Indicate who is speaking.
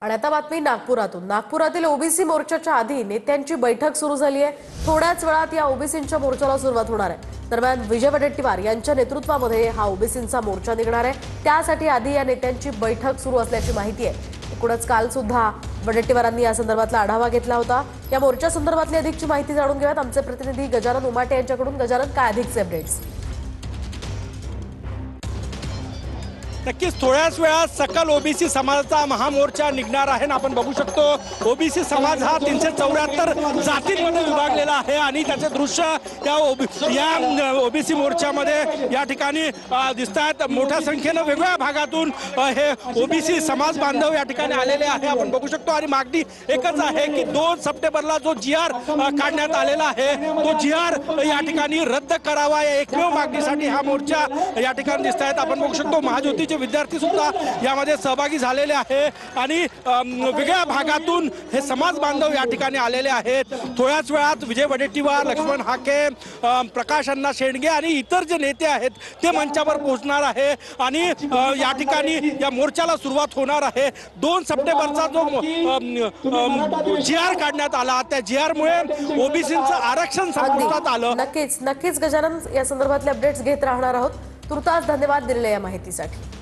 Speaker 1: आणि आता बातमी नागपुरातून। नागपुरातील ओबीसी मोर्चाच्या आधी नेत्यांची बैठक सुरू झाली आहे। थोड्याच वेळात या ओबीसींच्या मोर्चाला सुरुवात होणार आहे। दरम्यान विजय वडेट्टीवार यांच्या नेतृत्वामध्ये हा ओबीसींचा मोर्चा निघणार आहे। त्यासाठी आधी या नेत्यांची बैठक सुरू असल्याची माहिती आहे। एकूणच काल सुद्धा वडेट्टीवारांनी या संदर्भातला आढावा घेतला होता। या मोर्चा संदर्भातली अधिकची माहिती जाणून घेऊयात आमचे प्रतिनिधी गजानन उमाटे यांच्याकडून। गजानन, काय अधिकचे अपडेट्स?
Speaker 2: नक्कीच थोड्याच वेळात सकल ओबीसी समाजाचा महामोर्चा निघणार आहे। आपण बघू शकतो ओबीसी समाज हा 374 जातींमध्ये विभागलेला आहे आणि त्याचे दृश्य या ओबीसी मोर्चामध्ये या ठिकाणी दिसत आहेत। मोठ्या संख्येने वेगवेगळ्या भागातून हे ओबीसी समाज बांधव या ठिकाणी आलेले आहे। आपण बघू शकतो आणि मागणी एकच आहे की 2 सप्टेंबरला जो जीआर काढण्यात आलेला आहे तो जीआर या ठिकाणी रद्द करावा, या एकमेव मागणीसाठी हा मोर्चा या ठिकाणी दिसत आहेत। आपण बघू शकतो महाज्योती विद्यार्थी सुद्धा यामध्ये सहभागी झालेले आहे आणि वेगळ्या भागातून हे समाज बांधव या ठिकाणी आलेले आहेत। थोड्याच वेळात विजय वडेट्टीवार, लक्ष्मण हाके, प्रकाश अण्णा शेंडगे आणि इतर जे नेते आहेत ते मंचावर पोहोचणार आहे आणि या ठिकाणी या मोर्चाला सुरुवात होणार आहे। 2 सप्टेंबरचा जो जीआर काढण्यात आला त्या जीआर मुळे ओबीसींचं आरक्षण संपुष्टात आलं।
Speaker 1: नक्कीच गजानन, या संदर्भातले अपडेट्स घेत राहणार आहोत। तुर्तास धन्यवाद दिलेल्या या माहितीसाठी।